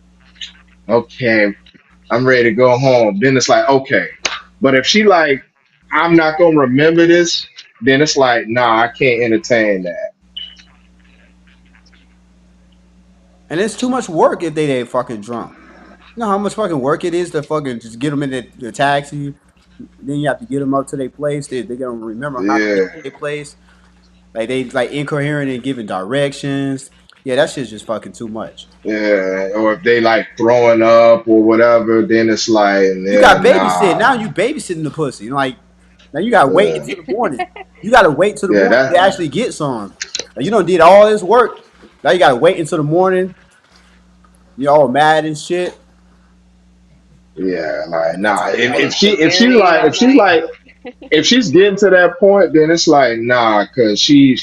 okay, I'm ready to go home. Then it's like, okay. But if she like, I'm not gonna remember this, then it's like, nah, I can't entertain that. And it's too much work if they ain't fucking drunk. You know how much fucking work it is to fucking just get them in the taxi. Then you have to get them up to their place. They gonna remember how to get Yeah, to their place. Like they like incoherent and giving directions. Yeah, that shit's just fucking too much. yeah. Or if they like throwing up or whatever, then it's like, You yeah, got babysit. nah. Now you babysitting the pussy. Like now you gotta wait Uh, until the morning. You gotta wait till the yeah, morning to that actually get some. Like, you don't did all this work. Now you gotta wait until the morning. You're all mad and shit. Yeah, like nah. I If used she to if she's marry like all if she's night. like if she's getting to that point, then it's like nah, cause she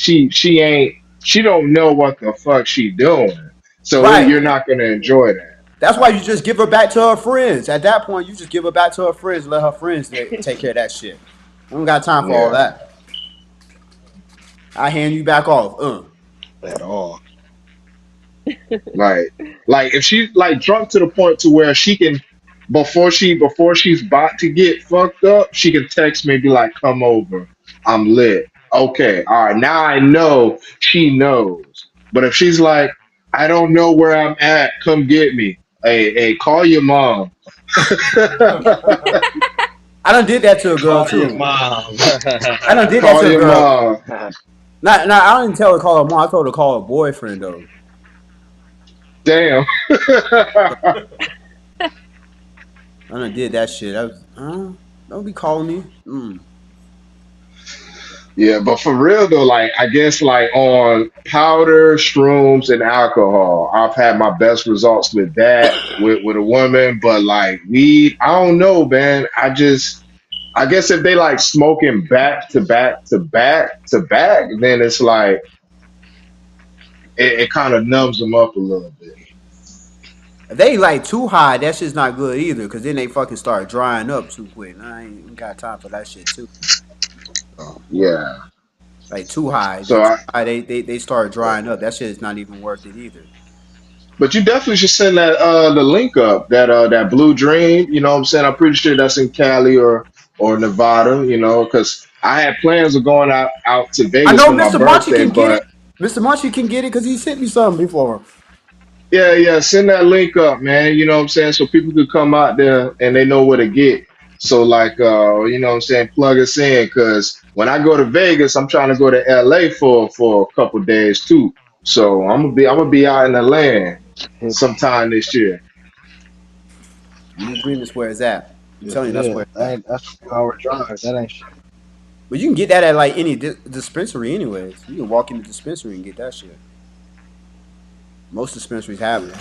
ain't she don't know what the fuck she doing. So you're Right. not gonna Yeah. enjoy that. That's why Like you just give her back to her friends. At that point, you just give her back to her friends. Let her friends take care of that shit. I don't got time for all yeah, that. I hand you back off. at all. like like if she's like drunk to the point to where she can before she's about to get fucked up, she can text me be like, "Come over, I'm lit." Okay, all right, now I know she knows. But if she's like, "I don't know where I'm at, come get me," hey, call your mom. I done did that to a girl Call your too. mom. I done did that Call to a your girl. mom. Not. I didn't tell her to call her mom. I told her to call her boyfriend though. Damn. I done did that shit. Don't be calling me. Yeah, but for real though, like I guess like on powder, shrooms, and alcohol, I've had my best results with that with a woman. But like weed, I don't know, man. I guess if they like smoking back to back to back to back, then it's like it kind of numbs them up a little bit. If they like too high, that shit's not good either. Cause then they fucking start drying up too quick. And I ain't got time for that shit too. So, Yeah. like too high, So they too I, high. They start drying up. That shit is not even worth it either. but you definitely should send that the link up that Blue Dream. You know what I'm saying? I'm pretty sure that's in Cali or Nevada. You know, because I had plans of going out to I Vegas know for my Mr. Munchie birthday, can get it. but Mr. Munchie can get it because he sent me something before. yeah, send that link up, man. You know what I'm saying? So people could come out there and they know where to get. So like you know what I'm saying, plug us in because when I go to Vegas, I'm trying to go to LA for a couple days too. So I'm gonna be out in the land Hit sometime this year. Blue Dream is where it's at. I'm Just telling you, that's yeah, where it's at. that's a 2 hour drive. That ain't shit. But you can get that at like any dispensary, anyways. You can walk in the dispensary and get that shit. Most dispensaries have it.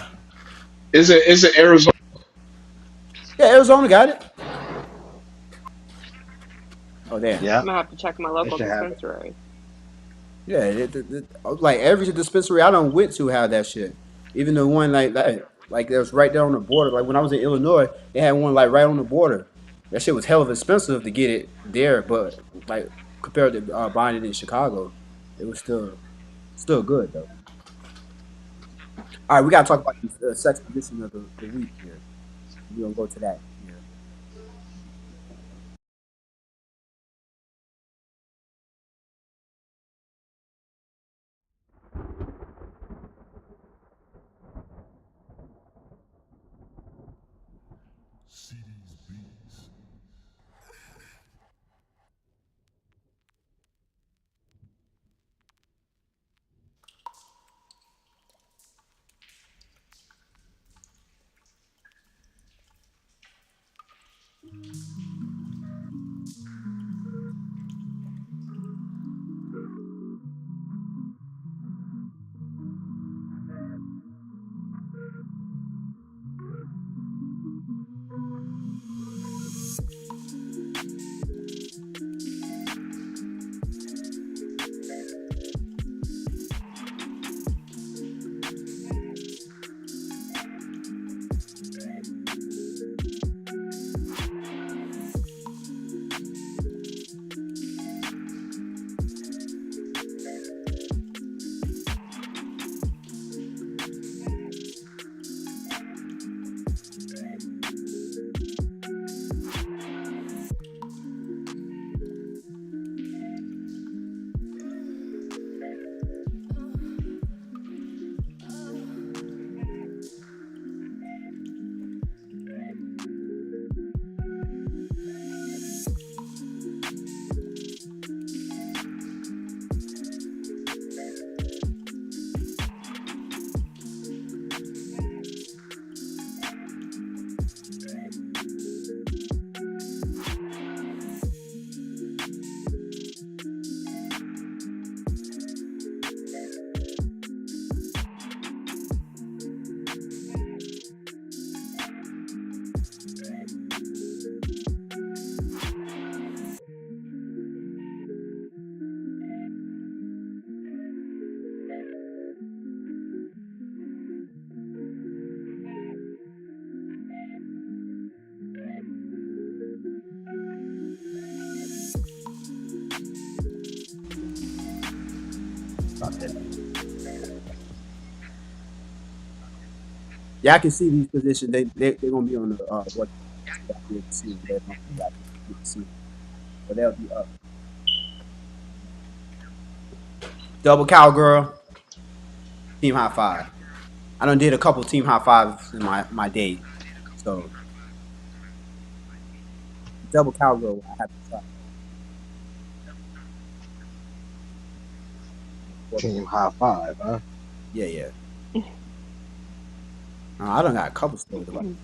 Is it Arizona? Yeah, Arizona got it. Oh damn. Yeah, I'm gonna have to check my they local should have it. dispensary. Yeah, like every dispensary I don't went to had that shit. Even the one like that was right there on the border. Like when I was in Illinois, they had one like right on the border. That shit was hell of expensive to get it there, but like compared to buying it in Chicago, it was still good though. All right, we gotta talk about the sex position of the week here. We're gonna go to that here. Stop that. Yeah, I can see these positions. They're gonna be on the what you see. They're gonna be like, see. But they'll be up. Double cowgirl. Team high five. I done did a couple team high fives in my day. So double cowgirl, I have to try. Team high five, huh? Yeah. I done got a couple stories about it.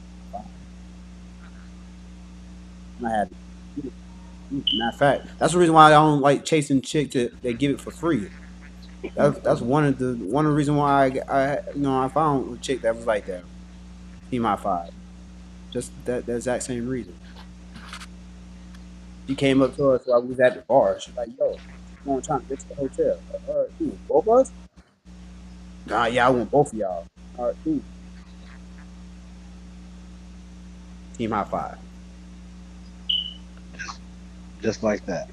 I had, matter of fact, that's the reason why I don't like chasing chicks that give it for free. That's one of the reason why I found a chick that was like that. Team high five. Just that exact same reason. She came up to us while we was at the bar. She's like, "Yo, I'm trying to get to the hotel. All right, cool. Both of us? Nah, yeah, I want both of y'all. All right, cool. Team high five. Just like that.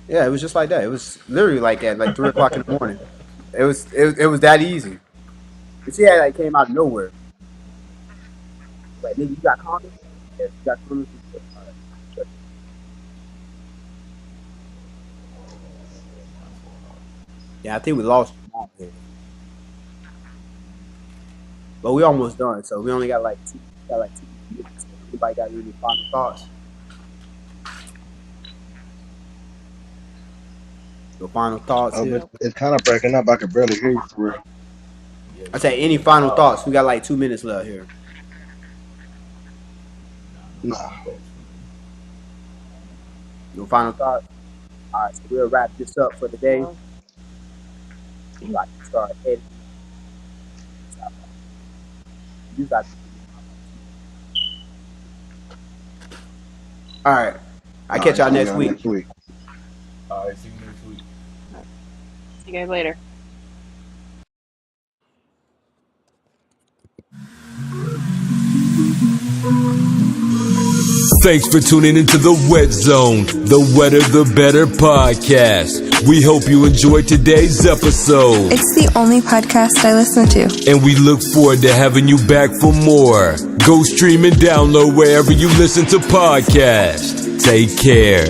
Yeah, it was just like that. It was literally like that, like 3:00 in the morning. It was that easy. And she had like came out of nowhere. Like, nigga, you got condoms? Yeah, you got condoms? All right. Yeah, I think we lost your mom here. But we almost done, so we only got like 2 minutes. Anybody got any final thoughts? Your final thoughts here? It's kind of breaking up. I can barely hear you for real. I say any final thoughts? We got like 2 minutes left here. Nah. Your final thoughts? All right, so we'll wrap this up for the day. Like start editing. You got. All right. I'll catch y'all next week. All right, see you next week. See you guys later. Thanks for tuning into the Wet Zone, the Wetter the Better podcast. We hope you enjoyed today's episode. It's the only podcast I listen to. And we look forward to having you back for more. Go stream and download wherever you listen to podcasts. Take care.